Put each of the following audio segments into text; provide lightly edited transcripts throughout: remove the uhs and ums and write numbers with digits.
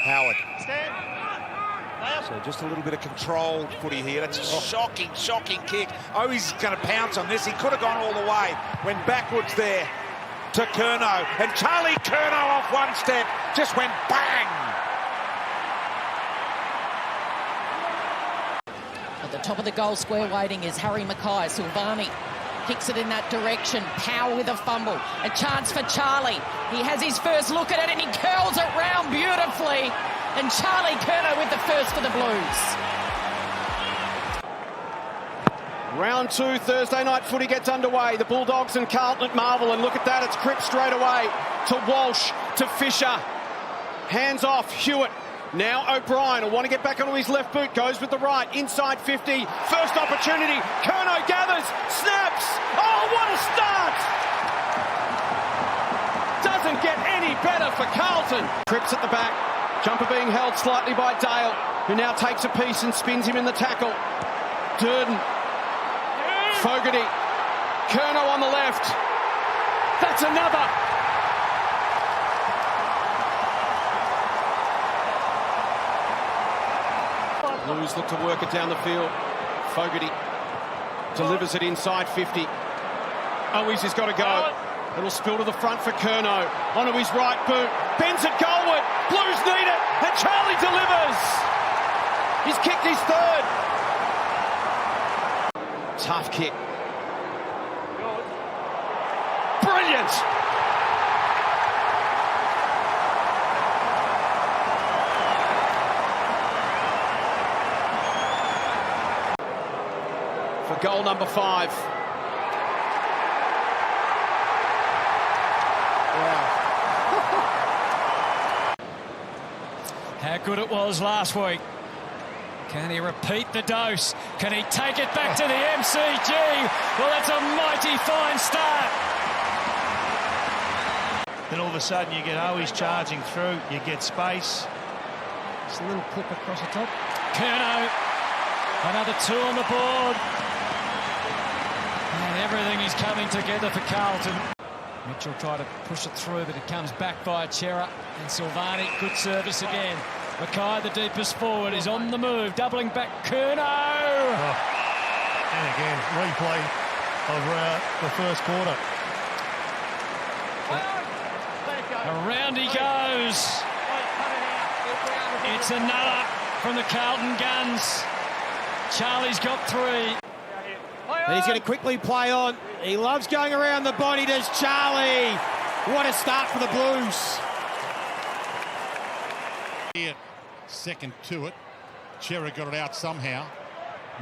Howard. Stand. So just a little bit of controlled footy here. That's a shocking kick. Oh, he's going to pounce on this. He could have gone all the way. Went backwards there to Curnow. And Charlie Curnow off one step just went bang. At the top of the goal square waiting is Harry Mackay. Silvani kicks it in that direction. Power with a fumble. A chance for Charlie. He has his first look at it and he curls it round beautifully. And Charlie Curnow with the first for the Blues. Round 2, Thursday night footy gets underway. The Bulldogs and Carlton at Marvel, and look at that, it's Cripps straight away to Walsh, to Fisher. Hands off, Hewitt. Now O'Brien will want to get back onto his left boot, goes with the right, inside 50. First opportunity, Curnow gathers, snaps. Oh, what a start! Doesn't get any better for Carlton. Cripps at the back. Jumper being held slightly by Dale, who now takes a piece and spins him in the tackle. Durden. Fogarty. Curnow on the left. That's another. Blues look to work it down the field. Fogarty delivers it inside 50. Owens has got to go. It'll spill to the front for Curnow. Onto his right boot. Bends it goalward. Blues need it. And Charlie delivers. He's kicked his third. Tough kick. Brilliant. For goal number 5. How good it was last week. Can he repeat the dose? Can he take it back to the MCG? Well, that's a mighty fine start. Then all of a sudden you get Owies charging through, you get space. Just a little clip across the top. Curnow, another 2 on the board. And everything is coming together for Carlton. Mitchell tried to push it through, but it comes back by Chera. And Silvani, good service again. Mackay, the deepest forward, is on the move, doubling back Curnow. Oh. And again, replay of the first quarter. Around he goes. It's another from the Carlton Guns. Charlie's got 3. And he's going to quickly play on. He loves going around the body, does Charlie. What a start for the Blues. Second to it. Chera got it out somehow.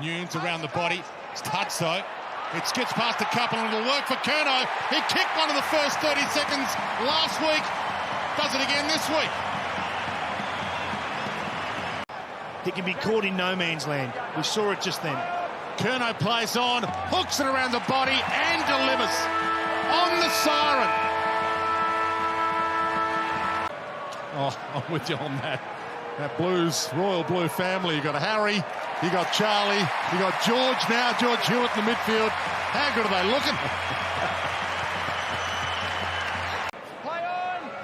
Nunes around the body. It's Tutso. It skips past a couple and it'll work for Curnow. He kicked one of the first 30 seconds last week. Does it again this week. He can be caught in no man's land. We saw it just then. Curnow plays on, hooks it around the body and delivers on the siren. Oh, I'm with you on that. That Blues, Royal Blue family. You got Harry, you got Charlie, you got George now, George Hewitt in the midfield. How good are they looking?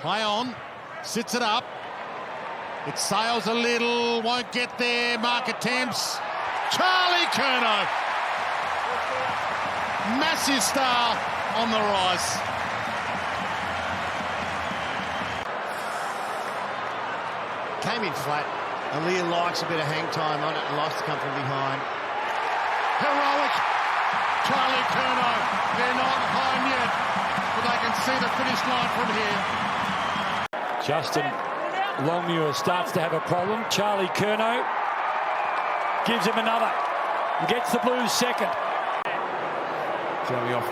Play on, sits it up. It sails a little, won't get there. Mark attempts. Charlie Curnow. Massive star on the rise. Came in flat. Aaliyah likes a bit of hang time on it and likes to come from behind. Heroic. Charlie Curnow. They're not home yet, but they can see the finish line from here. Justin Longmuir starts to have a problem. Charlie Curnow gives him another. Gets the Blues second. Coming off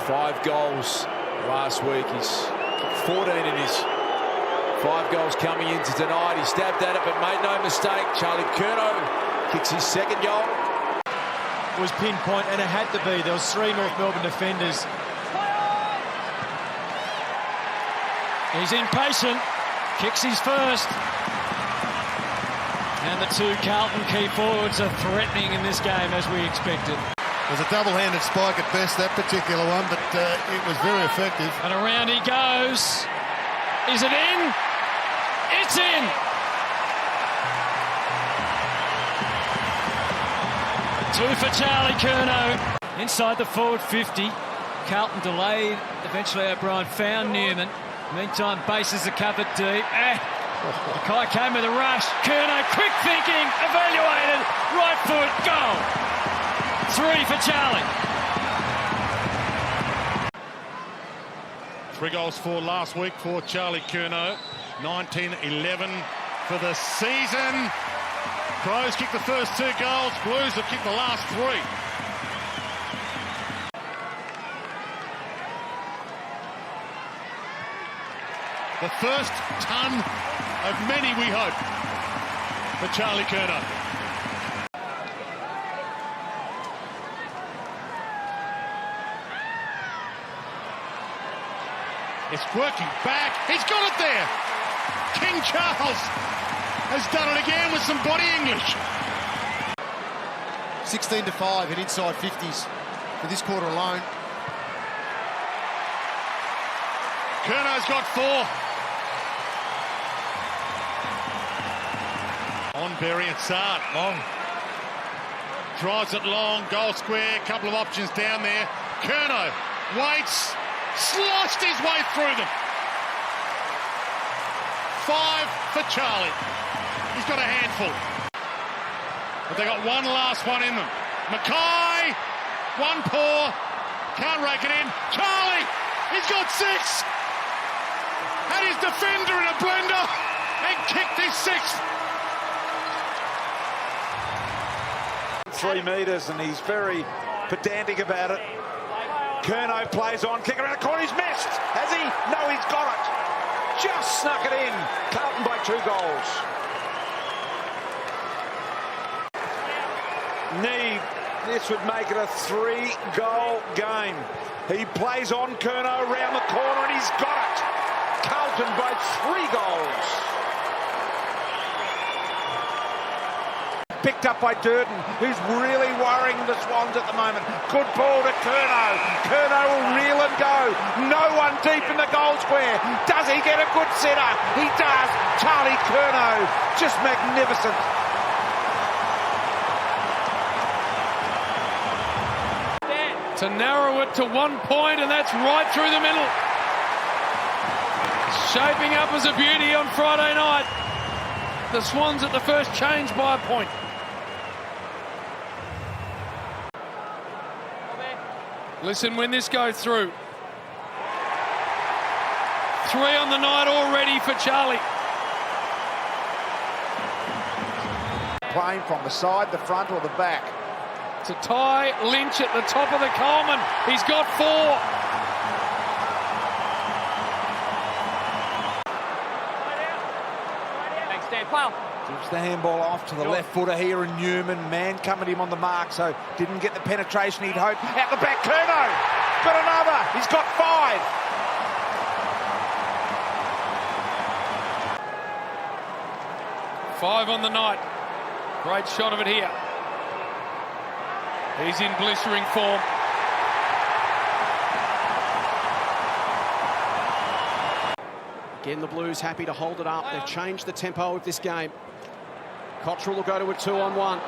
5 goals last week. He's 14 in his 5 goals coming into tonight. He stabbed at it but made no mistake. Charlie Curnow kicks his second goal. It was pinpoint and it had to be. There was 3 North Melbourne defenders. He's impatient. Kicks his first. And the 2 Carlton key forwards are threatening in this game as we expected. It was a double-handed spike at best, that particular one, but it was very effective. And around he goes. Is it in? It's in. Two for Charlie Curnow. Inside the forward 50. Carlton delayed. Eventually O'Brien found Newman. Meantime, bases are covered deep. Mackay came with a rush. Curnow, quick thinking, evaluated. Right foot, goal. 3 for Charlie. 3 goals for last week for Charlie Curnow. 19-11 for the season. Crows kicked the first 2 goals. Blues have kicked the last 3. The first ton of many, we hope, for Charlie Curnow. It's working back. He's got it there. King Charles has done it again with some body English. 16-5 in inside 50s for this quarter alone. Curnow's got 4. On Berry and Sard. Long. Drives it long. Goal square. Couple of options down there. Curnow waits. Sliced his way through them. 5 for Charlie. He's got a handful. But they got one last one in them. Mackay. One paw. Can't rake it in. Charlie. He's got 6. Had his defender in a blender and kicked his 6th. 3 metres, and he's very pedantic about it. Curnow plays on, kick around the corner, he's missed. Has he? No, he's got it. Just snuck it in. Carlton by 2 goals. This would make it a 3-goal game. He plays on Curnow around the corner, and he's got it. Carlton by 3 goals. Picked up by Durden, who's really worrying the Swans at the moment. Good ball to Curnow. Curnow will reel and go. No one deep in the goal square. Does he get a good sitter? He does. Charlie Curnow, just magnificent. To narrow it to 1 point, and that's right through the middle. Shaping up as a beauty on Friday night. The Swans at the first change by a point. Listen when this goes through. 3 on the night already for Charlie. Playing from the side, the front or the back. To tie Lynch at the top of the Coleman. He's got 4. Gives the handball off to the left footer here, and Newman, man coming at him on the mark, so didn't get the penetration he'd hoped. Out the back, Curnow got another. He's got 5. Five on the night. Great shot of it here. He's in blistering form. Again, the Blues happy to hold it up. They've changed the tempo of this game. Cottrell will go to a 2-on-1.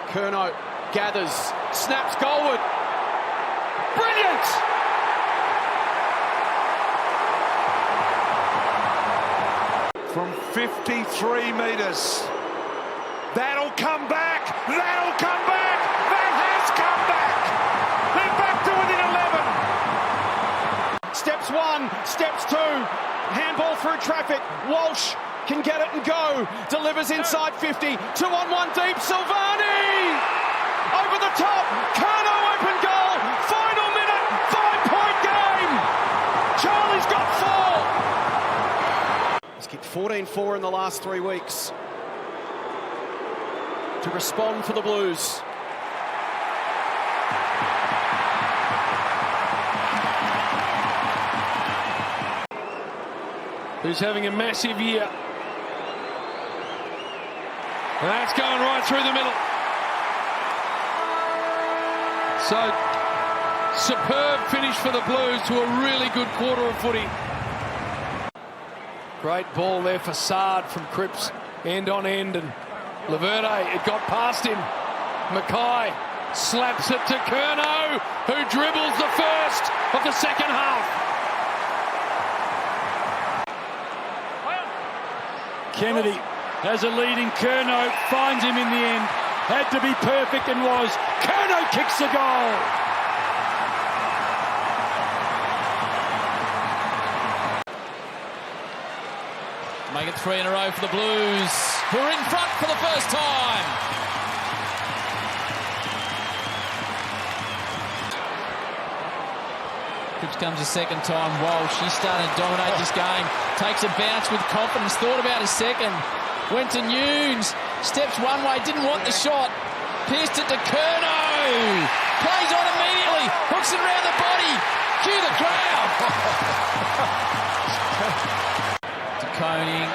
Curnow gathers, snaps goalward. Brilliant! From 53 metres. That'll come back. That'll come back. That has come back. They're back to within 11. Steps 1, steps 2. Handball through traffic. Walsh can get it and go. Delivers inside 50. 2-on-1 deep. Silvani! Over the top. Curnow open goal. Final minute. 5-point game. Charlie's got 4. He's kicked 14-4 in the last 3 weeks. To respond for the Blues. Who's having a massive year. And that's going right through the middle. So, superb finish for the Blues to a really good quarter of footy. Great ball there for Sard from Cripps, end on end, and Laverde, it got past him. Mackay slaps it to Curnow, who dribbles the first of the second half. Kennedy has a lead in Curnow, finds him in the end. Had to be perfect and was. Curnow kicks the goal. Make it 3 in a row for the Blues, who are in front for the first time. Cripps comes a second time. Walsh, he's starting to dominate this game. Takes a bounce with confidence. Thought about a second. Went to Nunes. Steps one way. Didn't want the shot. Pierced it to Curnow. Plays on immediately. Hooks it around the body. Cue the crowd. To Koning.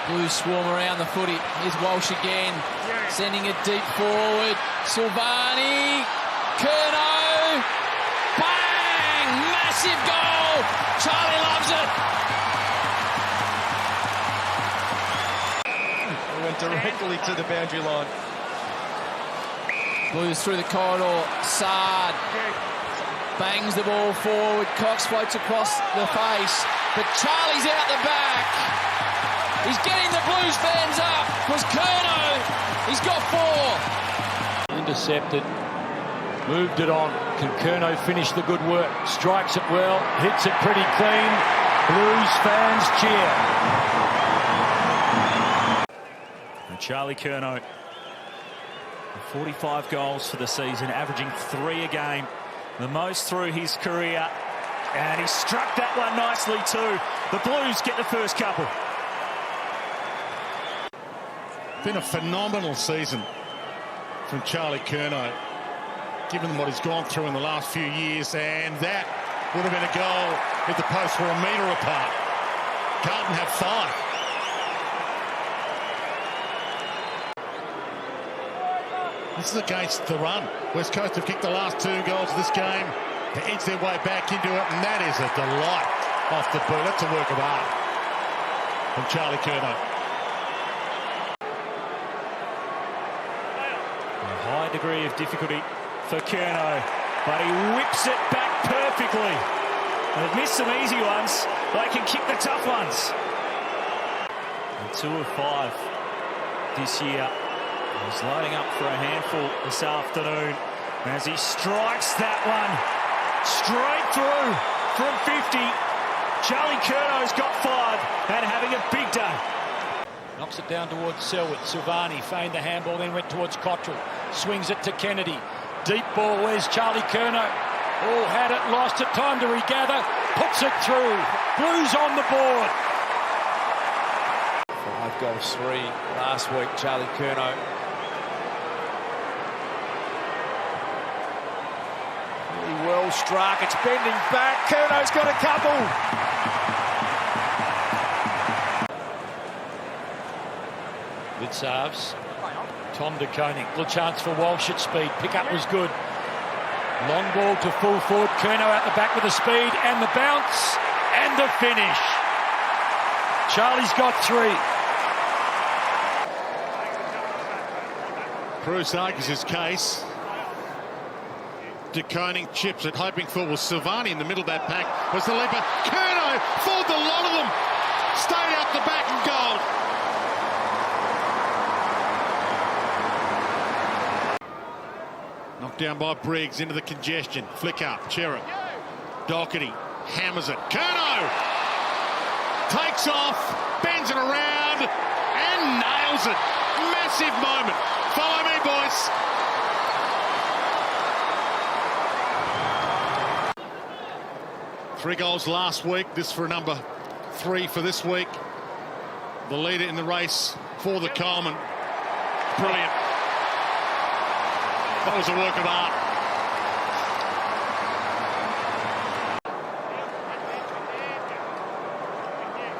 Blues swarm around the footy. Here's Walsh again. Sending it deep forward. Silvani. Curnow. Bang! Massive goal. Charlie loves it. He went directly to the boundary line. Blues through the corridor. Sard bangs the ball forward. Cox floats across the face, but Charlie's out the back. He's getting the Blues fans up. Was Curnow? He's got 4. Intercepted. Moved it on. Can Curnow finish the good work? Strikes it well. Hits it pretty clean. Blues fans cheer. And Charlie Curnow, 45 goals for the season, averaging 3 a game, the most through his career, and he struck that one nicely too. The Blues get the first couple. Been a phenomenal season from Charlie Curnow, given what he's gone through in the last few years, and that would have been a goal if the posts were a metre apart. Carlton have 5. This is against the run. West Coast have kicked the last 2 goals of this game to edge their way back into it, and that is a delight off the boot. That's a work of art from Charlie Curnow. A high degree of difficulty for Curnow, but he whips it back perfectly. They've missed some easy ones, they can kick the tough ones. And 2 of 5 this year. He's loading up for a handful this afternoon as he strikes that one straight through from 50. Charlie Curnow's got 5 and having a big day. Knocks it down towards Selwood. Silvani feigned the handball, then went towards Cottrell. Swings it to Kennedy. Deep ball, where's Charlie Curnow? Oh, had it, lost it, time to regather. Puts it through. Blues on the board. 5 goals, 3 last week, Charlie Curnow. Really well struck, it's bending back. Curnow's got a couple. Good serves. Tom de Koning. Good chance for Walsh at speed. Pick-up was good. Long ball to full forward. Curnow out the back with the speed and the bounce and the finish. Charlie's got 3. Bruce argues his case. De Koning chips it, hoping for was Silvani in the middle of that pack. Was the leaper. Curnow fooled the lot of them. Stayed out the back and goal. Knocked down by Briggs into the congestion. Flick up, Chera. Doherty hammers it. Curnow takes off, bends it around and nails it. Massive moment. Follow me, boys. Three goals last week. This for number 3 for this week. The leader in the race for the Coleman. Brilliant. That was a work of art.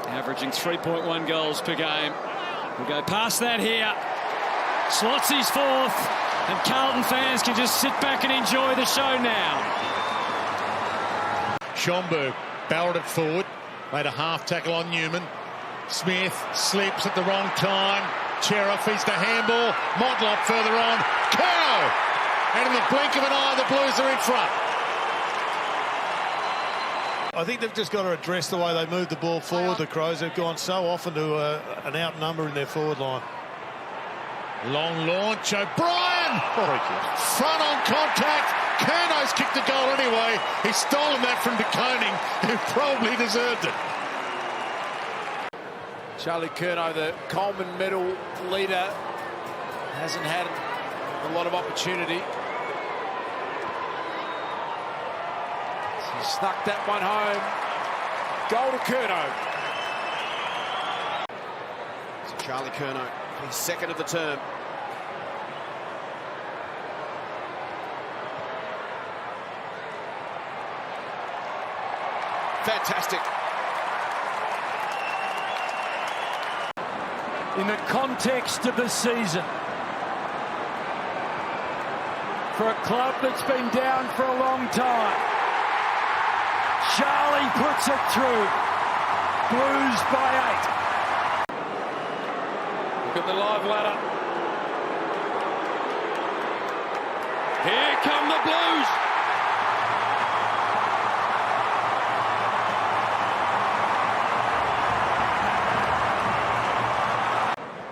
Averaging 3.1 goals per game. We'll go past that here. Slots his 4th, and Carlton fans can just sit back and enjoy the show now. Schomburg barreled it forward, made a half tackle on Newman. Smith slips at the wrong time. Chera feeds the handball. Motlop further on. Curnow! And in the blink of an eye, the Blues are in front. I think they've just got to address the way they move the ball forward, the Crows. They've gone so often to an outnumber in their forward line. Long launch, O'Brien! Front on contact. Curnow's kicked the goal anyway. He's stolen that from De Koning, who probably deserved it. Charlie Curnow, the Coleman medal leader, hasn't had a lot of opportunity. He snuck that one home. Goal to Curnow. So Charlie Curnow, his second of the term. Fantastic. In the context of the season, for a club that's been down for a long time, Charlie puts it through. Blues by 8. Look at the live ladder. Here come the Blues.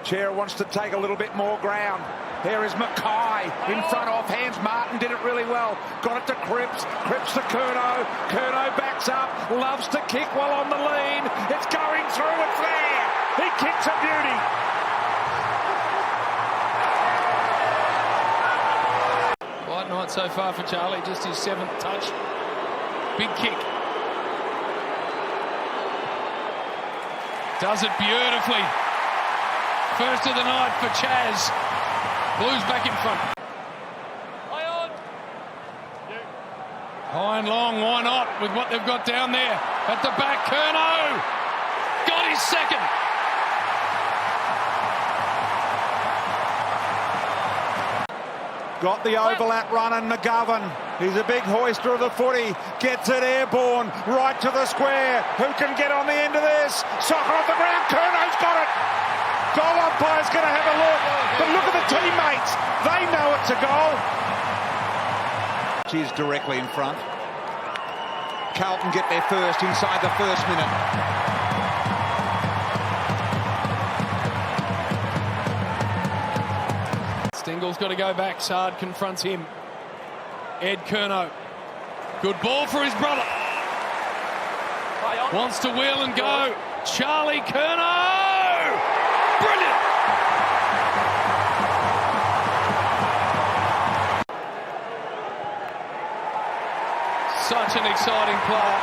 Chera wants to take a little bit more ground. There is Mackay in front off hands. Martin did it really well. Got it to Cripps. Cripps to Curnow. Curnow backs up. Loves to kick while on the lean. It's going through. It's there. He kicks a beauty. Quiet night so far for Charlie. Just his 7th touch. Big kick. Does it beautifully. First of the night for Chaz. Blues back in front. High and long, why not? With what they've got down there. At the back, Curnow. Got his second. Got the overlap run and McGovern. He's a big hoister of the footy. Gets it airborne. Right to the square. Who can get on the end of this? Soccer off the ground. Curnow's got it. Goal umpire's going to have a look. But look at the teammates. They know it's a goal. She's directly in front. Carlton get there first inside the first minute. Stingle's got to go back. Sard confronts him. Ed Curnow. Good ball for his brother. Wants to wheel and go. Charlie Curnow. Brilliant. Such an exciting player.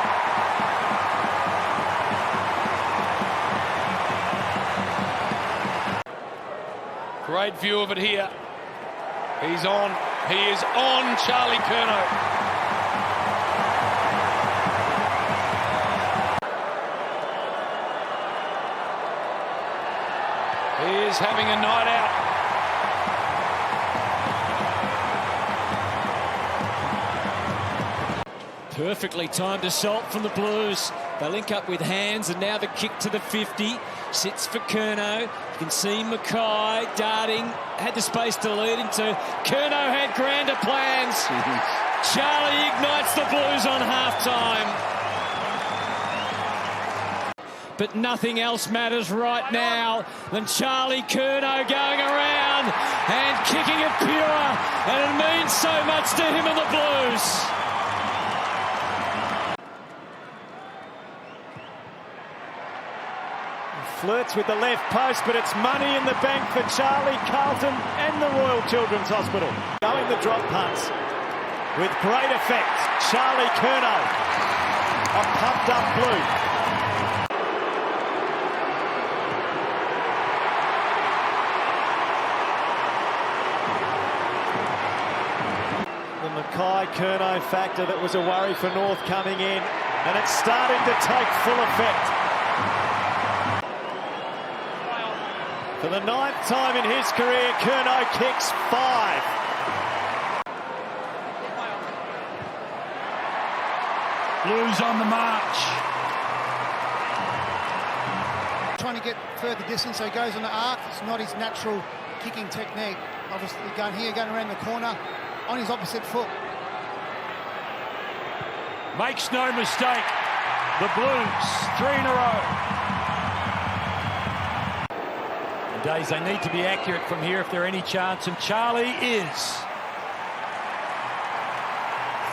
Great view of it here. He's on. He is on, Charlie Curnow. He is having a night out. Perfectly timed assault from the Blues. They link up with hands, and now the kick to the 50. Sits for Curnow. You can see Mackay darting. Had the space to lead him to. Curnow had grander plans. Charlie ignites the Blues on half-time. But nothing else matters right now than Charlie Curnow going around and kicking it pure. And it means so much to him and the Blues. Flirts with the left post, but it's money in the bank for Charlie, Carlton and the Royal Children's Hospital. Going the drop punts with great effect. Charlie Curnow, a pumped up Blue. The Mackay-Curnow factor that was a worry for North coming in, and it's starting to take full effect. For the 9th time in his career, Curnow kicks 5. Blues on the march. trying to get further distance, so he goes on the arc. It's not his natural kicking technique. Obviously going here, going around the corner on his opposite foot. Makes no mistake, the Blues 3 in a row. And Days, they need to be accurate from here if they're any chance, and Charlie is.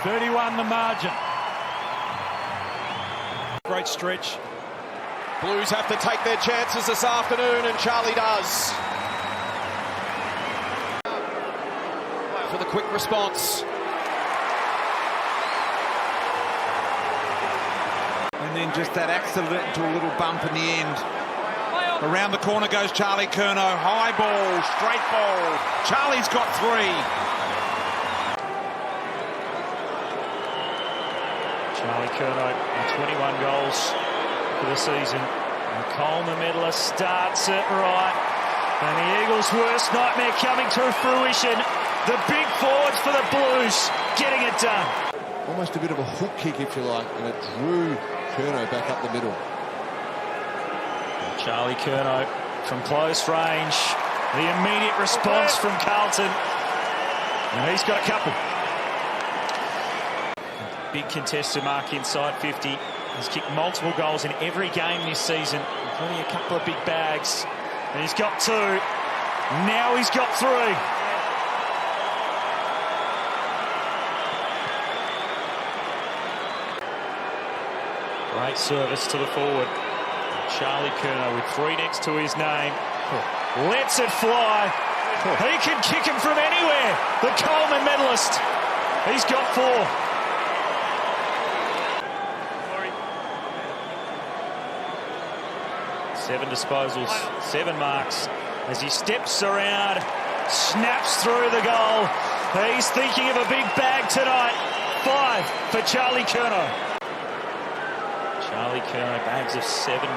31 the margin. Great stretch. Blues have to take their chances this afternoon, and Charlie does. For the quick response. And then just that accidental little bump in the end. Around the corner goes Charlie Curnow. High ball, straight ball. Charlie's got 3. Charlie Curnow, 21 goals for the season. The Coleman medalist starts it right. And the Eagles' worst nightmare coming to fruition. The big forwards for the Blues getting it done. Almost a bit of a hook kick, if you like, and it drew Curnow back up the middle. Charlie Curnow from close range. The immediate response from Carlton. And he's got a couple. Big contested mark inside 50. He's kicked multiple goals in every game this season, including a couple of big bags. And he's got 2. Now he's got 3. Great service to the forward. Charlie Curnow with 3 next to his name. Lets it fly. He can kick him from anywhere. The Coleman medalist. He's got 4. 7 disposals, 7 marks. As he steps around, snaps through the goal. He's thinking of a big bag tonight. 5 for Charlie Curnow. Charlie Curnow bags of 7,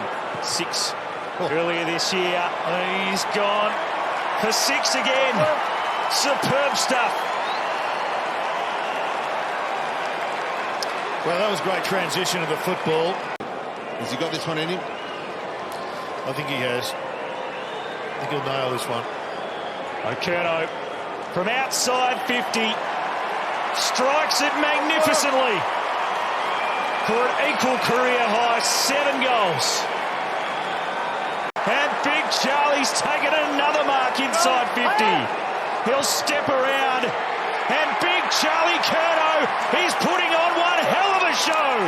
6 earlier this year. He's gone for 6 again. Superb stuff. Well, that was great transition of the football. Has he got this one in him? I think he has. I think he'll nail this one. Curnow from outside 50 strikes it magnificently for an equal career high 7 goals. And Big Charlie's taken another mark inside 50. He'll step around, and Big Charlie Curnow, he's putting on one hell of a show.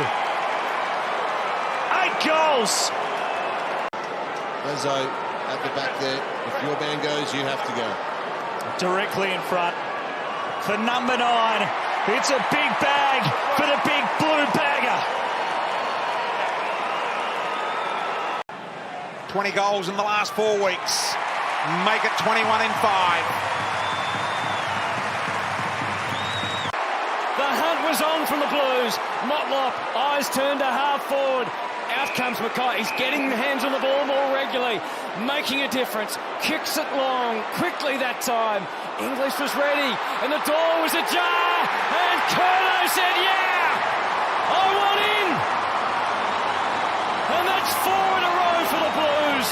8 goals. Lazo at the back there. If your man goes, you have to go. Directly in front for number 9. It's a big bag for the big blue bagger. 20 goals in the last 4 weeks. Make it 21 in 5. The hunt was on from the Blues. Motlop, eyes turned to half forward. Out comes Mackay. He's getting the hands on the ball more regularly, making a difference. Kicks it long, quickly that time. English was ready, and the door was ajar. And Curnow said, yeah, I want in. And that's 4 in a row for the Blues.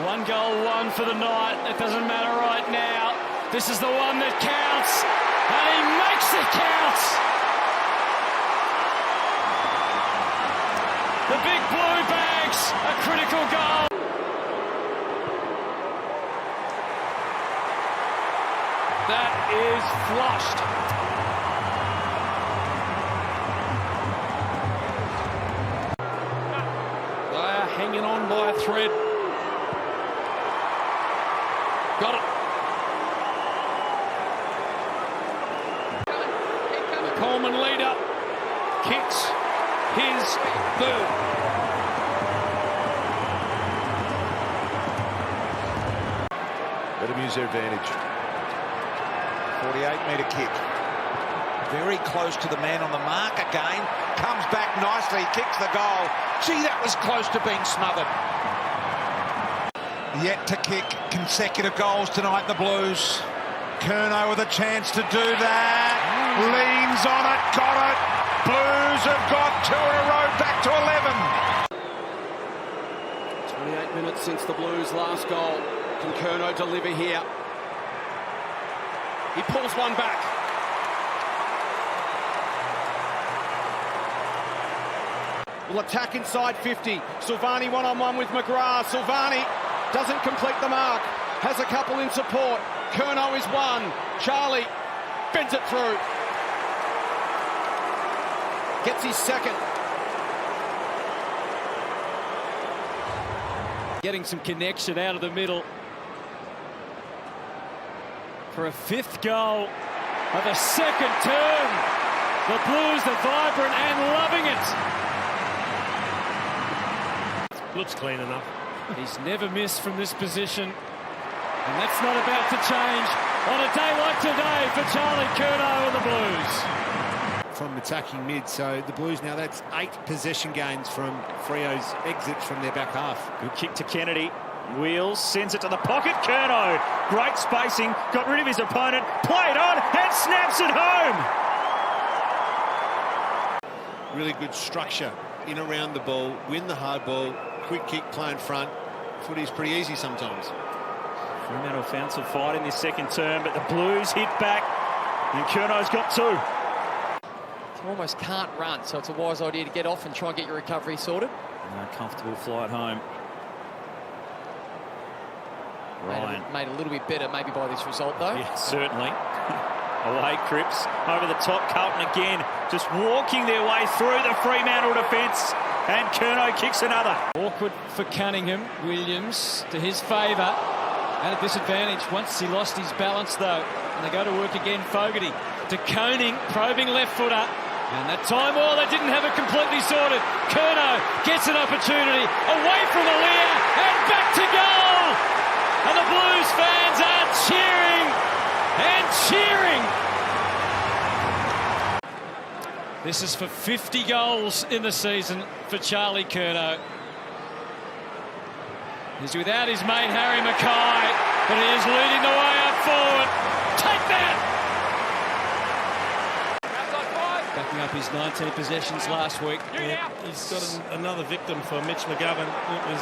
1 goal, 1 for the night. It doesn't matter right now. This is the one that counts, and he makes it count. The big blue bags, a critical goal. That is flushed. They are hanging on by a thread. Got it. The Coleman leader kicks his third. Let them use their advantage. 48-metre kick. Very close to the man on the mark again. Comes back nicely, kicks the goal. Gee, that was close to being smothered. Yet to kick consecutive goals tonight, the Blues. Curnow with a chance to do that. Leans on it, got it. Blues have got 2 in a row, back to 11. Minutes since the Blues' last goal. Can Curnow deliver here? He pulls one back. Will attack inside 50. Silvani one-on-one with McGrath. Silvani doesn't complete the mark. Has a couple in support. Curnow is one. Charlie bends it through. Gets his second. Getting some connection out of the middle for a fifth goal of the second term. The Blues are vibrant and loving it. Looks clean enough. He's never missed from this position, and that's not about to change on a day like today for Charlie Curnow and the Blues. From attacking mid, so the Blues now, that's 8 possession gains from Freo's exits from their back half. Good kick to Kennedy. Wheels, sends it to the pocket. Curnow, great spacing, got rid of his opponent, played on and snaps it home. Really good structure in around the ball, win the hard ball, quick kick, play in front. Footy's pretty easy sometimes. Fremantle found some fight in this second term, but the Blues hit back and Curnow's got 2. You almost can't run, so it's a wise idea to get off and try and get your recovery sorted. Comfortable flight home. Ryan. Made a little bit better maybe by this result, though. Yeah, certainly. Away Cripps, over the top, Carlton again, just walking their way through the Fremantle defence, and Curnow kicks another. Awkward for Cunningham. Williams to his favour, at a disadvantage once he lost his balance though, and they go to work again. Fogarty to Koning, probing left footer, and that time they didn't have it completely sorted. Curnow gets an opportunity, away from Aaliyah, and back to goal, and the Blues fans are cheering and cheering. This is for 50 goals in the season for Charlie Curnow. He's without his mate Harry Mackay, but he is leading the way up forward. Take that! Backing up his 19 possessions last week. Yeah, he's got another victim for Mitch McGovern. It was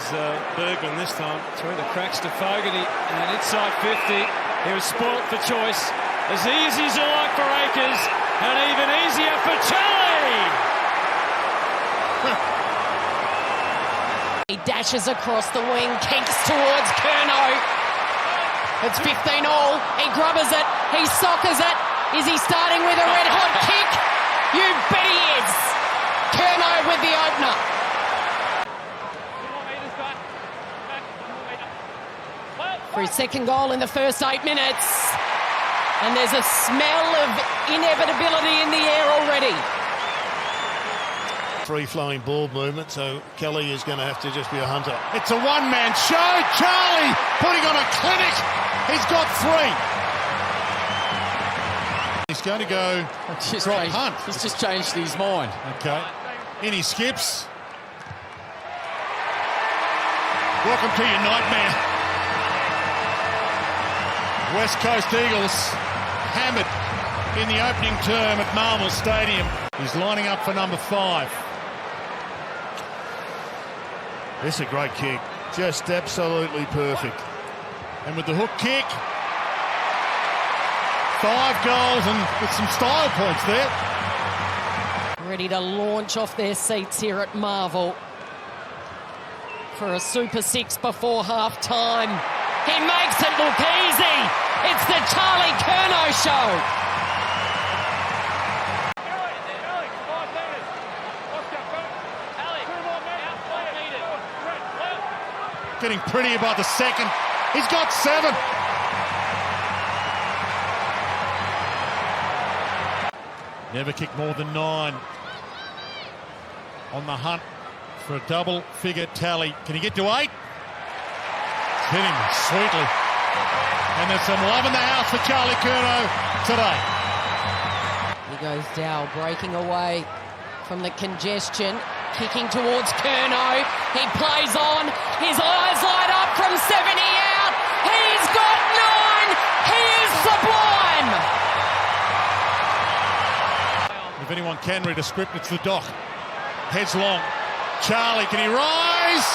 Bergman this time. Through the cracks to Fogarty and inside 50. He was spoilt for choice. As easy as you like for Akers, and even easier for Charlie! He dashes across the wing, kicks towards Curnow. It's 15-all. He grubbers it. He soccers it. Is he starting with a red-hot kick? You bet he is. Curnow with the opener. For his second goal in the first 8 minutes. And there's a smell of inevitability in the air already. Free-flowing ball movement, so Kelly is going to have to just be a hunter. It's a one-man show. Charlie putting on a clinic. He's got 3. He's going to go drop hunt. He's just changed his mind. Okay. In he skips. Welcome to your nightmare. West Coast Eagles hammered in the opening term at Marvel Stadium. He's lining up for number 5. This is a great kick. Just absolutely perfect. And with the hook kick, 5 goals and with some style points there. Ready to launch off their seats here at Marvel for a Super 6 before half-time. He makes it look easy. It's the Charlie Curnow Show. Getting pretty about the second. He's got 7. Never kicked more than 9. On the hunt for a double-figure tally. Can he get to 8? It's hit him sweetly. And there's some love in the house for Charlie Curnow today. He goes down, breaking away from the congestion, kicking towards Curnow. He plays on. His eyes light up from 70 out. He's got 9. He is sublime. If anyone can read a script, it's the doc. Heads long. Charlie, can he rise?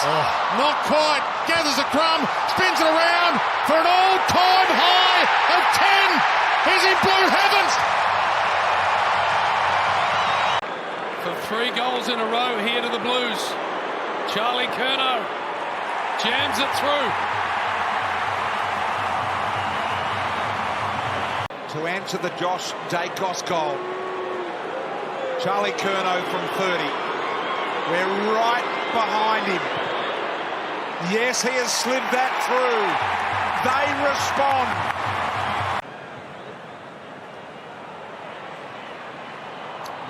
Not quite. Gathers a crumb, spins it around for an all-time high of 10. He's in blue heavens. For 3 goals in a row here to the Blues. Charlie Curnow jams it through. To answer the Josh Dacos goal, Charlie Curnow from 30. We're right behind him. Yes, he has slid that through. They respond.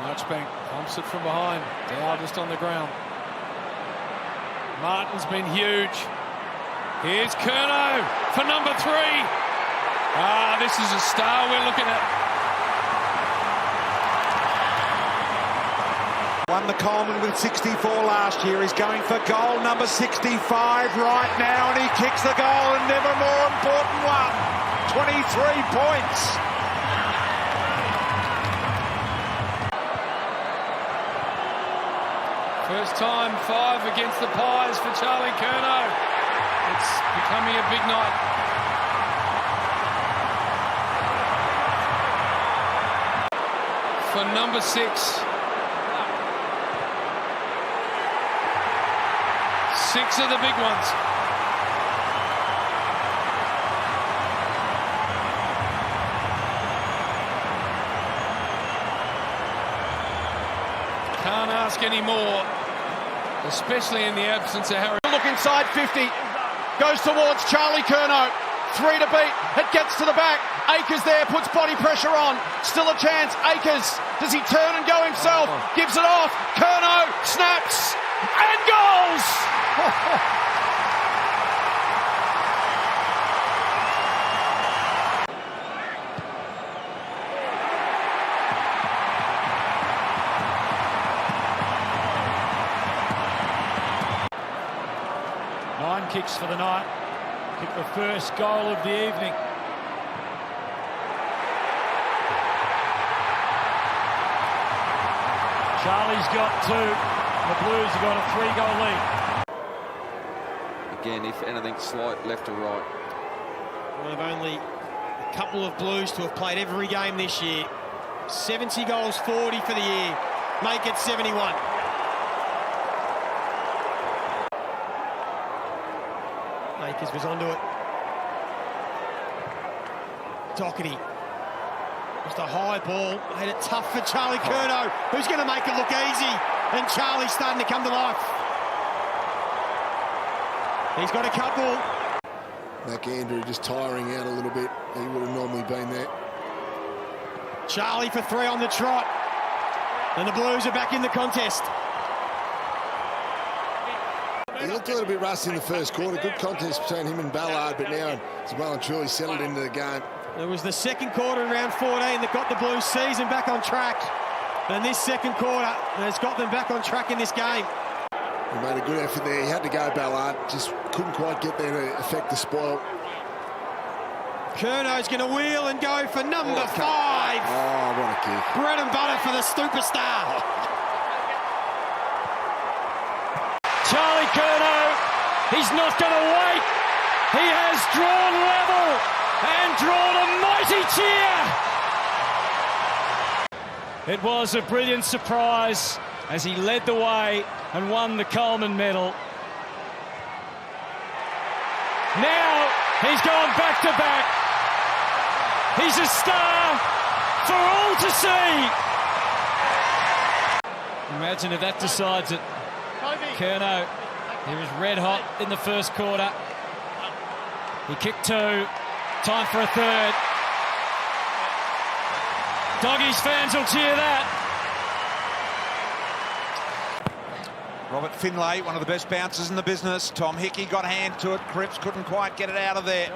Marchbank pumps it from behind. Dow just on the ground. Martin's been huge. Here's Curnow for number 3. This is a star we're looking at. Won the Coleman with 64 last year. He's going for goal number 65 right now, and he kicks the goal, and never more important one. 23 points. First time 5 against the Pies for Charlie Curnow. It's becoming a big night. For number 6. 6 of the big ones. Can't ask any more, especially in the absence of Harry. Look inside 50. Goes towards Charlie Curnow. 3 to beat. It gets to the back. Akers there, puts body pressure on. Still a chance. Akers, does he turn and go himself? Gives it off. Curnow snaps and goals. Nine kicks for the night. Kicked the first goal of the evening. Charlie's got 2. The Blues have got a 3-goal lead. Again, if anything, slight left or right. One of only a couple of Blues to have played every game this year. 70 goals, 40 for the year. Make it 71. Akers was onto it. Doherty. Just a high ball. Made it tough for Charlie Curnow, who's going to make it look easy. And Charlie's starting to come to life. He's got a couple. McAndrew just tiring out a little bit. He would have normally been there. Charlie for 3 on the trot. And the Blues are back in the contest. He looked a little bit rusty in the first quarter. Good contest between him and Ballard, but now he's well and truly settled into the game. It was the second quarter in round 14 that got the Blues season back on track. And this second quarter has got them back on track in this game. He made a good effort there. He had to go, Ballard. Just couldn't quite get there to affect the spoil. Curnow's going to wheel and go for number 5. Oh, what a kick. Bread and butter for the superstar. Charlie Curnow, he's not going to wait. He has drawn level and drawn a mighty cheer. It was a brilliant surprise as he led the way and won the Coleman medal. Now he's gone back to back. He's a star for all to see. Imagine if that decides it. Curnow, he was red hot in the first quarter. He kicked 2. Time for a 3rd. Doggies fans will cheer that. Robert Finlay, one of the best bouncers in the business. Tom Hickey got a hand to it. Cripps couldn't quite get it out of there.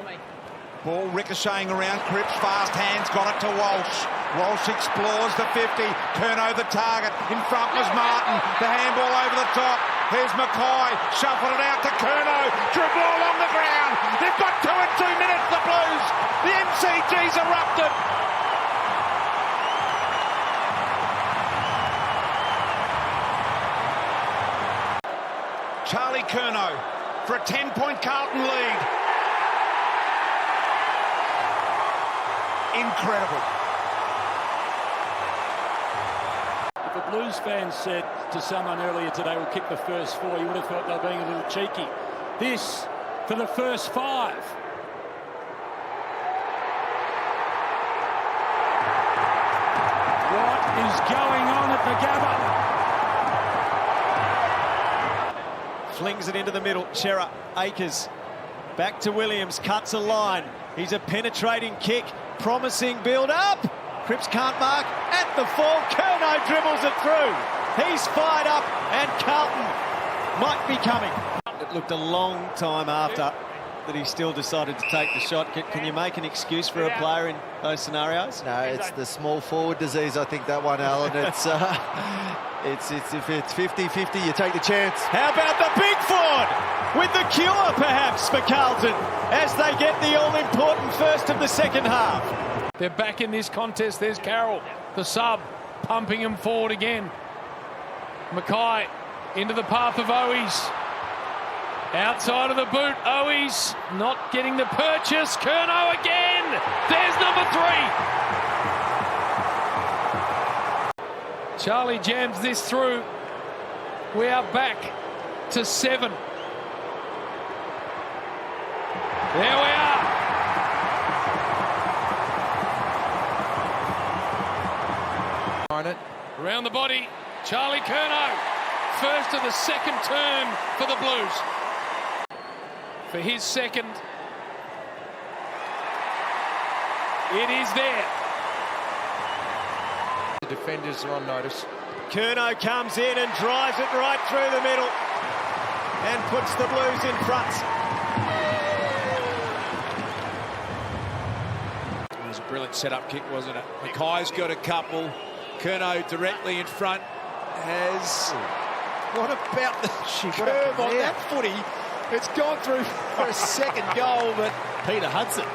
Ball ricocheting around. Cripps, fast hands, got it to Walsh. Walsh explores the 50. Curnow the target. In front was Martin. The handball over the top. Here's Mackay. Shuffled it out to Curnow. Dribble along the ground. They've got 2 in 2 minutes, the Blues. The MCG's erupted. Charlie Curnow for a 10-point Carlton lead. Incredible. If the Blues fans said to someone earlier today, we'll kick the first 4, you would have thought they were being a little cheeky. This for the first 5. What is going on at the Gabba? Flings it into the middle. Chera, Akers, back to Williams, cuts a line. He's a penetrating kick, promising build-up. Cripps can't mark at the fall. Curnow dribbles it through. He's fired up, and Carlton might be coming. It looked a long time after that he still decided to take the shot. Can you make an excuse for a player in those scenarios? No, it's the small forward disease, I think, that one, Alan. It's if it's 50-50, you take the chance. How about the big forward with the cure, perhaps, for Carlton as they get the all-important first of the second half. They're back in this contest. There's Carroll, the sub, pumping him forward again. Mackay into the path of Owies. Outside of the boot, Owies not getting the purchase. Curnow again. There's number 3. Charlie jams this through. We are back to 7. There we are. Around the body, Charlie Curnow. First of the second term for the Blues. For his second. It is there. The defenders are on notice. Curnow comes in and drives it right through the middle and puts the Blues in front. It was a brilliant setup kick, wasn't it? Mackay's got a couple. Curnow directly in front has... What about the curve on that footy? It's gone through for a second goal, but Peter Hudson.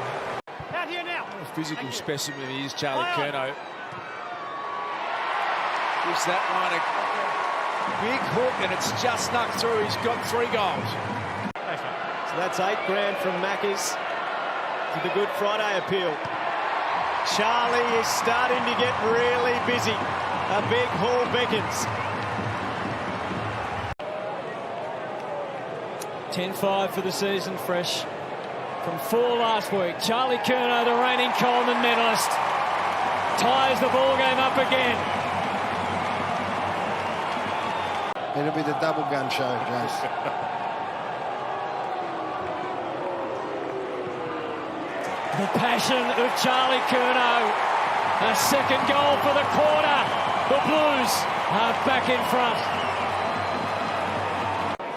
Out here now. What a physical specimen he is, Charlie Curnow. Gives that one a big hook, and it's just snuck through. He's got 3 goals. So that's $8,000 from Maccas to the Good Friday appeal. Charlie is starting to get really busy. A big haul beckons. 10-5 for the season, fresh from 4 last week. Charlie Curnow, the reigning Coleman medalist, ties the ball game up again. It'll be the double gun show, James. The passion of Charlie Curnow. A second goal for the quarter. The Blues are back in front.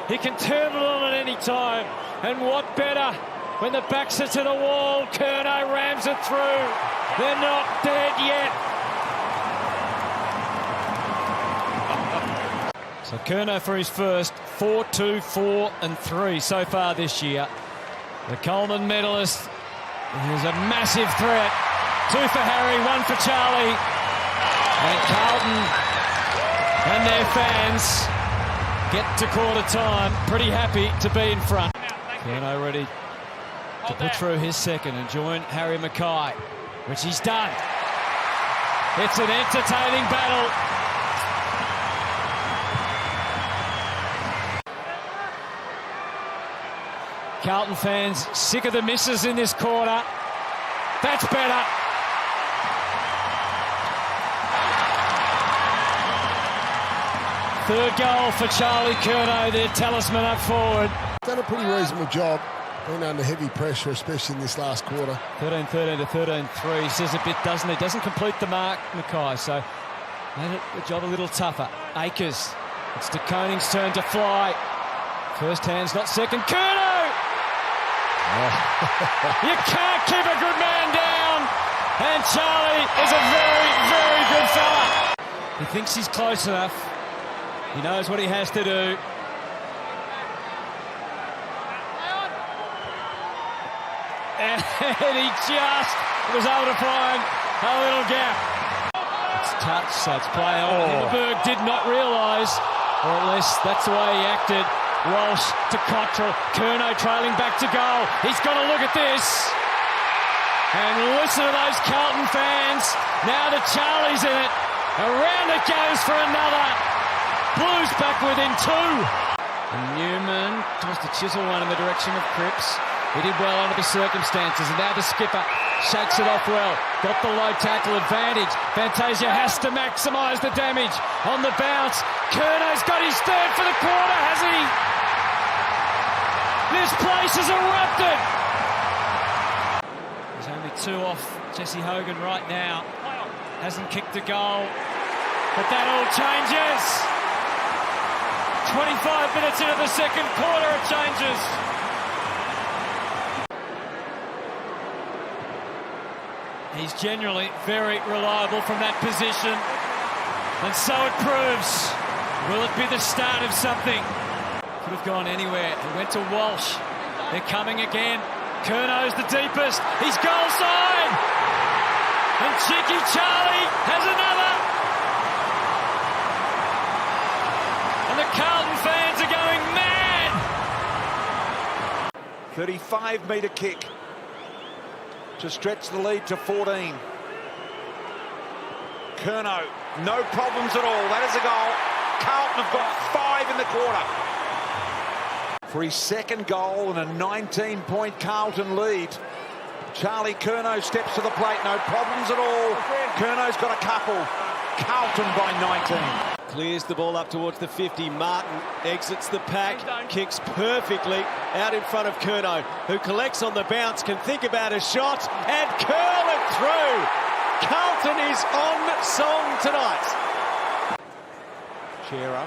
He can turn it on at any time. And what better when the backs are to the wall. Curnow rams it through. They're not dead yet. So Curnow for his first 4-2, 4 and 3 so far this year. The Coleman medalist. Here's a massive threat. 2 for Harry, 1 for Charlie. And Carlton and their fans get to quarter time. Pretty happy to be in front. Curnow ready to put through his second and join Harry Mackay, which he's done. It's an entertaining battle. Carlton fans sick of the misses in this quarter. That's better. Third goal for Charlie Curnow, their talisman up forward. Done a pretty reasonable job, being under heavy pressure, especially in this last quarter. 13-13 to 13-3, says a bit, doesn't he? Doesn't complete the mark, Mackay, so made the job a little tougher. Akers, it's De Koning's turn to fly. First hand's not second. Curnow! You can't keep a good man down. And Charlie is a very, very good fella. He thinks he's close enough. He knows what he has to do. And he just was able to find a little gap. It's touch, so it's play on. Hindenburg did not realise, or at least that's the way he acted. Walsh to Cottrell. Curnow trailing back to goal. He's got to look at this. And listen to those Carlton fans. Now that Charlie's in it. Around it goes for another. Blues back within 2. And Newman tries to chisel one in the direction of Cripps. He did well under the circumstances. And now the skipper shakes it off well. Got the low tackle advantage. Fantasia has to maximise the damage on the bounce. Curnow's got his third for the quarter, has he? This place has erupted. There's only 2 off Jesse Hogan right now. Hasn't kicked a goal. But that all changes. 25 minutes into the second quarter, it changes. He's generally very reliable from that position. And so it proves. Will it be the start of something? Could have gone anywhere. He went to Walsh. They're coming again. Curnow's the deepest. He's goal side. And Cheeky Charlie has another. And the Carlton fans are going mad. 35-metre kick to stretch the lead to 14. Curnow, no problems at all. That is a goal. Carlton have got 5 in the quarter. For his second goal and a 19-point Carlton lead. Charlie Curnow steps to the plate, no problems at all. Curnow's got a couple. Carlton by 19. Clears the ball up towards the 50. Martin exits the pack, kicks perfectly out in front of Curnow, who collects on the bounce, can think about a shot and curl it through. Carlton is on song tonight. Chera.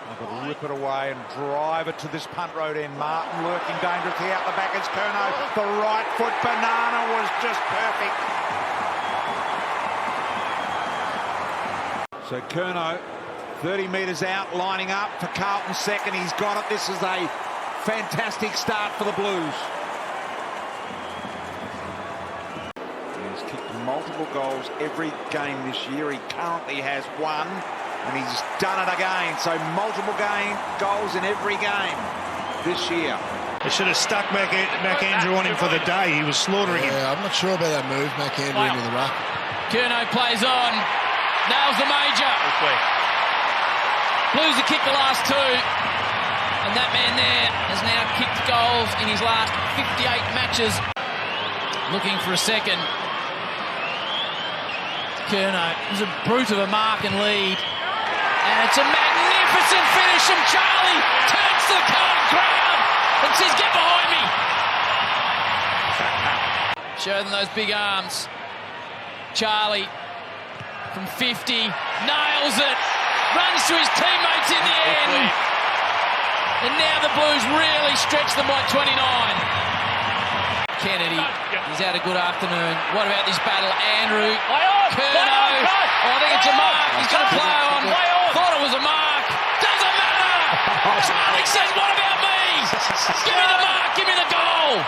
They've got to rip it away and drive it to this punt road end. Martin lurking dangerously out the back as Curnow. The right foot banana was just perfect. So Curnow, 30 metres out, lining up for Carlton's second. He's got it. This is a fantastic start for the Blues. He's kicked multiple goals every game this year. He currently has 1, and he's done it again. So multiple goals in every game this year. They should have stuck McAndrew on him for the day. He was slaughtering him. I'm not sure about that move, McAndrew into the ruck. Curnow plays on. Nails the major. Blues have kicked the last 2. And that man there has now kicked goals in his last 58 matches. Looking for a second. Curnow is a brute of a mark and lead. And it's a magnificent finish from Charlie. Turns to the Carlton crowd and says, "Get behind me." Show them those big arms. Charlie from 50, nails it, runs to his teammates in the end. And now the Blues really stretch them by 29. Kennedy, he's had a good afternoon. What about this battle? Andrew, Curnow, I think it's a mark. He's going to play on. Thought it was a mark. Doesn't matter. Charlie says, what about me? Give me the mark, give me the goal.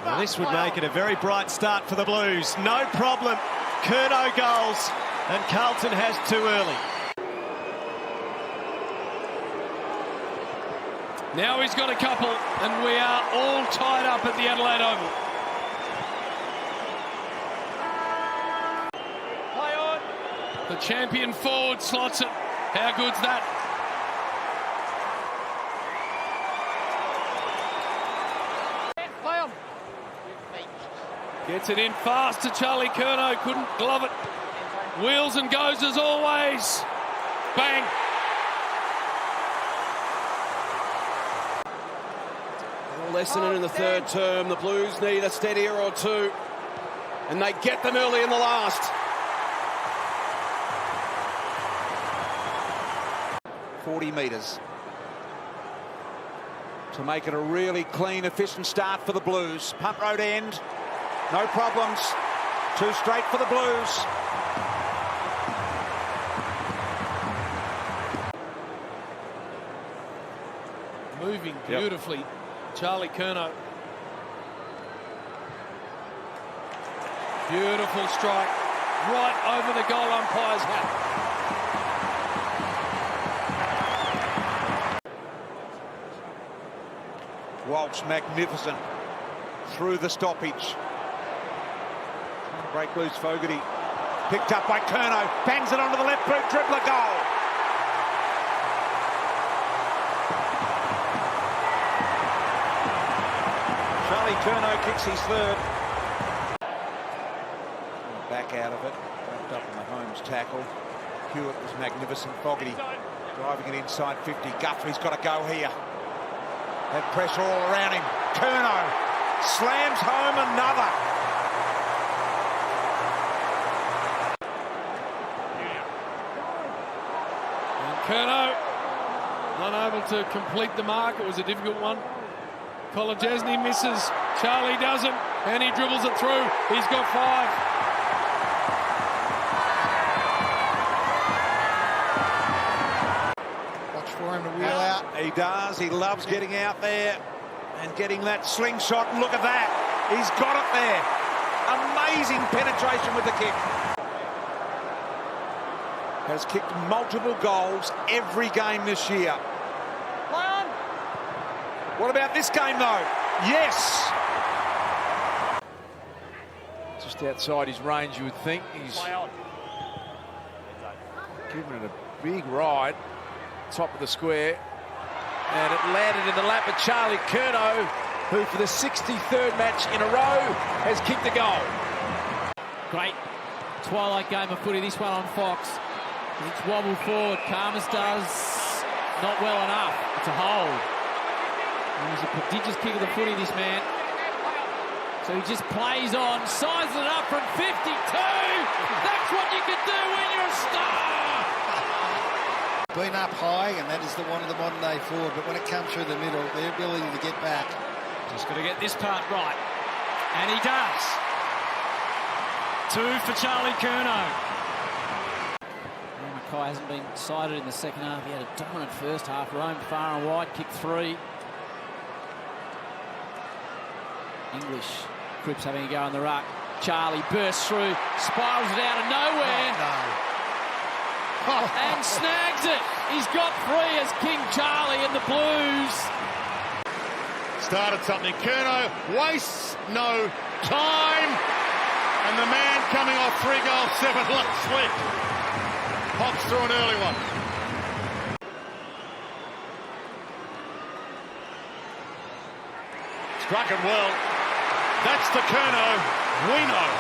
Well, this would make it a very bright start for the Blues. No problem. Curnow goals, and Carlton has 2 early. Now he's got a couple, and we are all tied up at the Adelaide Oval. Play on. The champion forward slots it. How good's that? Play on. Gets it in fast to Charlie Curnow. Couldn't glove it. Wheels and goes as always. Bang. Lesson in the third term. The Blues need a steadier or 2. And they get them early in the last. 40 metres to make it a really clean, efficient start for the Blues. Punt road end, no problems. 2 straight for the Blues. Moving beautifully. Yep. Charlie Curnow. Beautiful strike. right over the goal umpire's hat. Walsh, magnificent, through the stoppage. Break loose, Fogarty. Picked up by Curnow, bangs it onto the left boot, dribbler goal. Charlie Curnow kicks his third. Back out of it, wrapped up in the Holmes tackle. Hewitt was magnificent. Fogarty driving it inside 50. Guthrie's got to go here. That pressure all around him. Curnow slams home another. And Curnow unable to complete the mark. It was a difficult one. Kolodjasny misses. Charlie doesn't, and he dribbles it through. He's got 5. For him to wheel out. He does. He loves getting out there and getting that slingshot. And look at that. He's got it there. Amazing penetration with the kick. Has kicked multiple goals every game this year. What about this game, though? Yes. Just outside his range, you would think. He's given it a big ride. Top of the square, and it landed in the lap of Charlie Curnow, who for the 63rd match in a row has kicked a goal. Great twilight game of footy, this one on Fox. It's wobbled forward. Karmas does not well enough. It's a hold. It was a prodigious kick of the footy, this man. So he just plays on, sizes it up from 52. That's what you can do when you're a star. Been up high, and that is the one of the modern day forward, but when it comes through the middle, their ability to get back. Just got to get this part right, and he does. 2 for Charlie Curnow. Mackay hasn't been sighted in the second half. He had a dominant first half, roamed far and wide, kicked 3. English, Cripps having a go on the ruck. Charlie bursts through, spirals it out of nowhere. And snags it. He's got 3 as King Charlie and the Blues. Started something. Curnow wastes no time. And the man coming off 3 goals, 7 last week. Pops through an early one. Struck it well. That's the Curnow we know.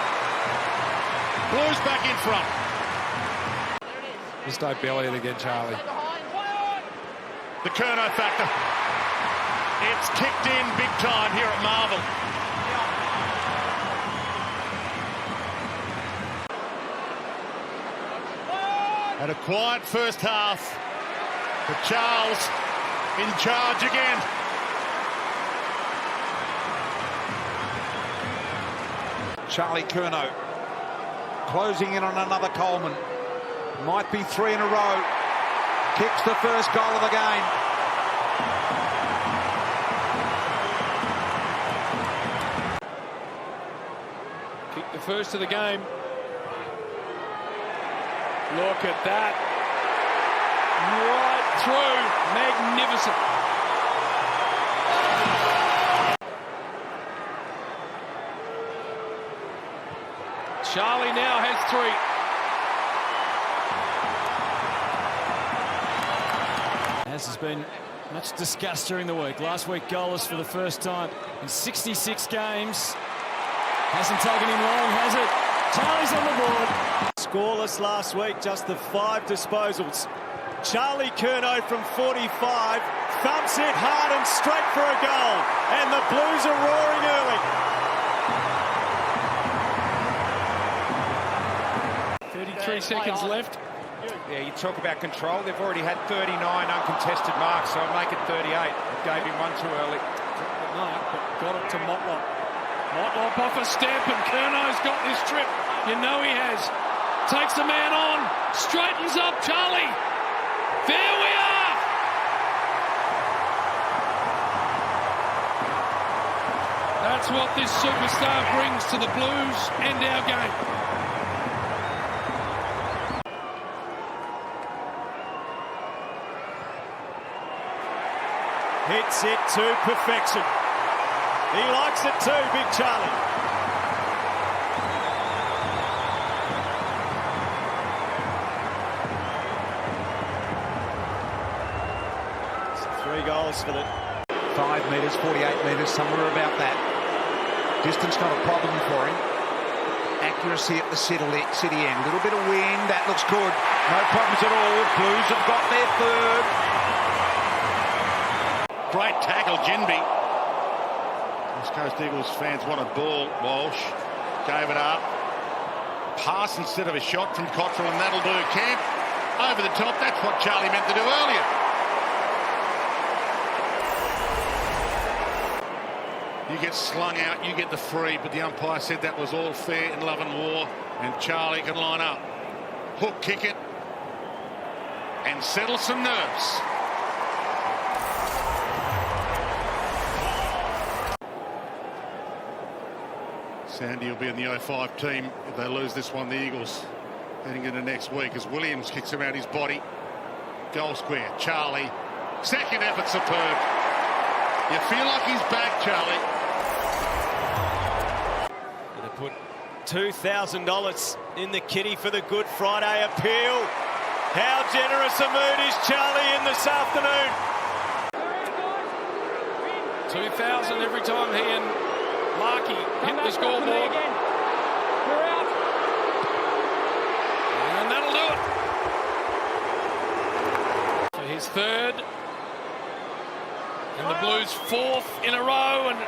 Blues back in front. Just don't belly it again, Charlie. The Curnow factor. It's kicked in big time here at Marvel. Had a quiet first half, but Charles in charge again. Charlie Curnow closing in on another Coleman. Might be 3 in a row. Kicks the first goal of the game. Kick the first of the game. Look at that. Right through. Magnificent. Charlie now has 3. As has been much discussed during the week. Last week goalless for the first time in 66 games. Hasn't taken him long, has it? Charlie's on the board. Scoreless last week, just the 5 disposals. Charlie Curnow from 45 thumps it hard and straight for a goal. And the Blues are roaring early. 33 seconds left. Yeah, you talk about control. They've already had 39 uncontested marks, so I'd make it 38. I gave him one too early. Mark, but got it to Motlop. Motlop off a step, and Curnow's got this trip. You know he has. Takes the man on. Straightens up Charlie. There we are. That's what this superstar brings to the Blues and our game. hits it to perfection. He likes it too, Big Charlie. So 3 goals for the 5 metres, 48 metres, somewhere about that. Distance not a problem for him. Accuracy at the city end. A little bit of wind, that looks good. No problems at all. Blues have got their third. Great tackle, Ginby. West Coast Eagles fans want a ball. Walsh gave it up. Pass instead of a shot from Cottrell, and that'll do. Camp over the top. That's what Charlie meant to do earlier. You get slung out, you get the free, but the umpire said that was all fair in love and war, and Charlie can line up. Hook kick it and settle some nerves. Sandy will be in the 05 team if they lose this one, the Eagles, heading into next week as Williams kicks around his body. Goal square, Charlie. Second effort, superb. You feel like he's back, Charlie. Put $2,000 in the kitty for the Good Friday appeal. How generous a mood is Charlie in this afternoon? 2,000 every time he and Larky hit the scoreboard. And that'll do it. For his third. And the Blues 4th in a row, and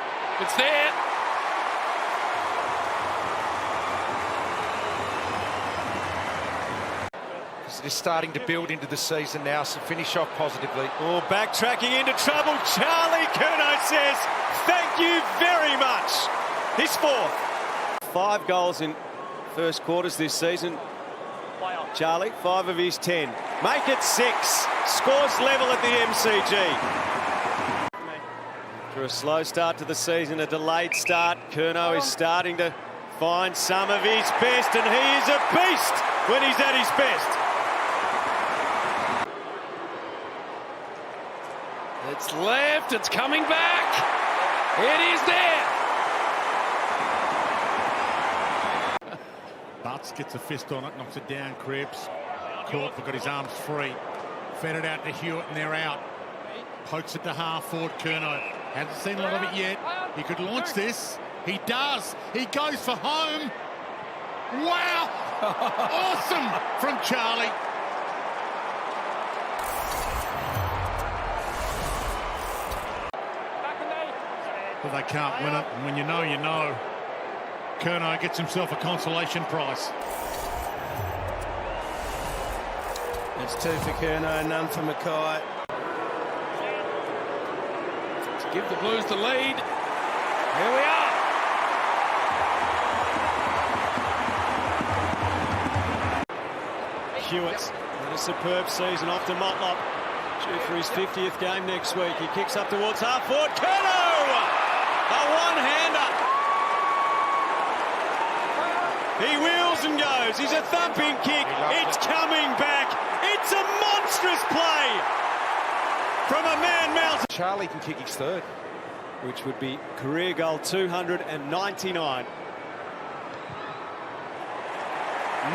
it's there. They're starting to build into the season now, so finish off positively. Oh, backtracking into trouble. Charlie Curnow says, thank you very much. His 4th. 5 goals in first quarters this season. Charlie, 5 of his 10. Make it 6. Scores level at the MCG. After a slow start to the season, a delayed start, Curnow is starting to find some of his best, and he is a beast when he's at his best. It's left, it's coming back. It is there. Butts gets a fist on it, knocks it down, Cripps. Caught, but got his arms free. Fed it out to Hewitt, and they're out. Pokes it to half forward, Curnow. Hasn't seen a lot of it yet. He could launch this. He does. He goes for home. Wow! Awesome from Charlie. But they can't win it, and when you know, you know. Curnow gets himself a consolation prize. It's 2 for Curnow, none for Mackay. To give the Blues the lead. Here we are. Hewitt had a superb season off to Motlop. Due for his 50th game next week. He kicks up towards half forward. Curnow! A one-hander. He wheels and goes. He's a thumping kick. It's coming back. It's a monstrous play from a man mountain. Charlie can kick his third, which would be career goal 299.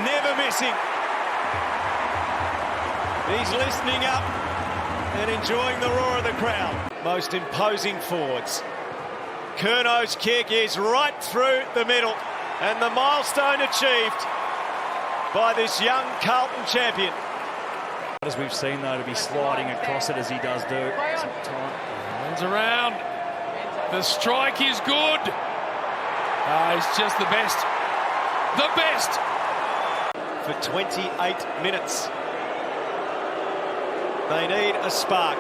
Never missing. He's listening up and enjoying the roar of the crowd. Most imposing forwards. Curnow's kick is right through the middle, and the milestone achieved by this young Carlton champion. As we've seen, though, to be sliding across it as he does do sometimes. Runs around. The strike is good. He's just the best. The best. For 28 minutes. They need a spark.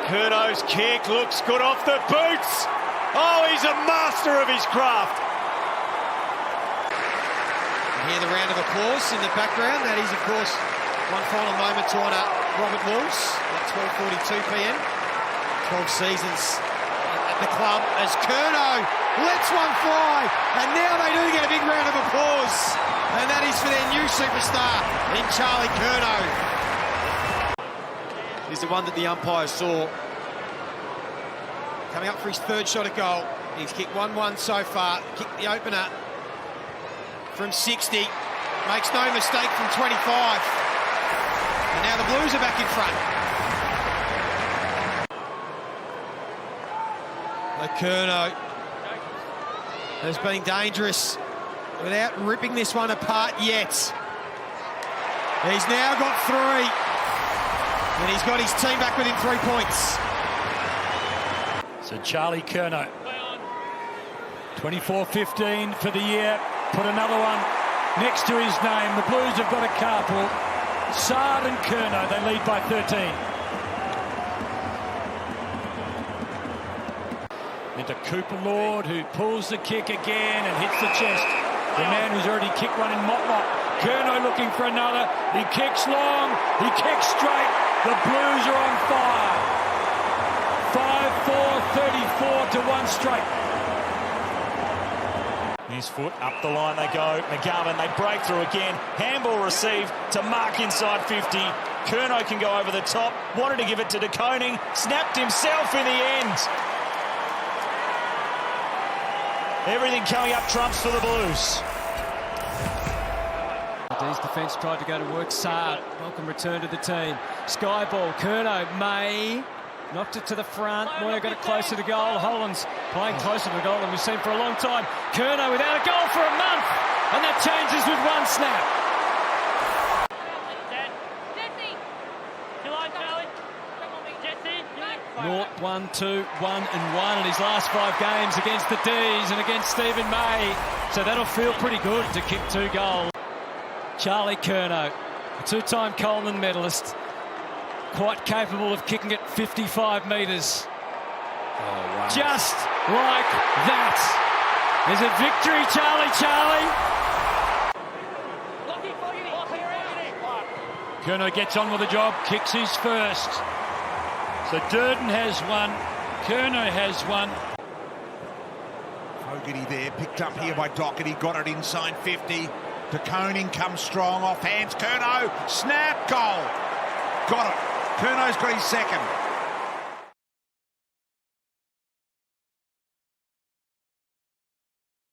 Curnow's kick looks good off the boots. Oh, he's a master of his craft. You hear the round of applause in the background. That is, of course, one final moment to honour Robert Walls at 12:42 p.m. 12 seasons at the club as Curnow lets one fly. And now they do get a big round of applause. And that is for their new superstar in Charlie Curnow. is the one that the umpire saw. Coming up for his third shot at goal. He's kicked 1-1 so far. Kicked the opener from 60. Makes no mistake from 25. And now the Blues are back in front. Curnow has been dangerous without ripping this one apart yet. He's now got 3. And he's got his team back within 3 points. So Charlie Curnow, 24-15 for the year. Put another one next to his name. The Blues have got a carpool. Sard and Curnow, they lead by 13. Into Cooper Lord, who pulls the kick again and hits the chest. The man who's already kicked one in Motlop. Curnow looking for another. He kicks long. He kicks straight. The Blues are on fire. 5-4, 34 to 1 straight. His foot up the line they go. McGovern, they break through again. Handball received to mark inside 50. Curnow can go over the top. Wanted to give it to De Koning. Snapped himself in the end. Everything coming up trumps for the Blues. D's defence tried to go to work. Sard, welcome return to the team. Sky ball, Curnow, May knocked it to the front. Moyer got it closer to goal. Holland's playing closer to goal than we've seen for a long time. Curnow without a goal for a month, and that changes with one snap. 0-1-2-1-1 in his last 5 games against the D's and against Stephen May. So that'll feel pretty good to kick 2 goals. Charlie Curnow, a 2-time Coleman medalist, quite capable of kicking it 55 metres. Oh, wow. Just like that. There's a victory, Charlie. Curnow gets on with the job, kicks his first. So Durden has one, Curnow has one. Fogarty there, picked up here by Doherty, got it inside 50. De Koning comes strong, off hands, Curnow, snap, goal. Got it. Curnow's got his second.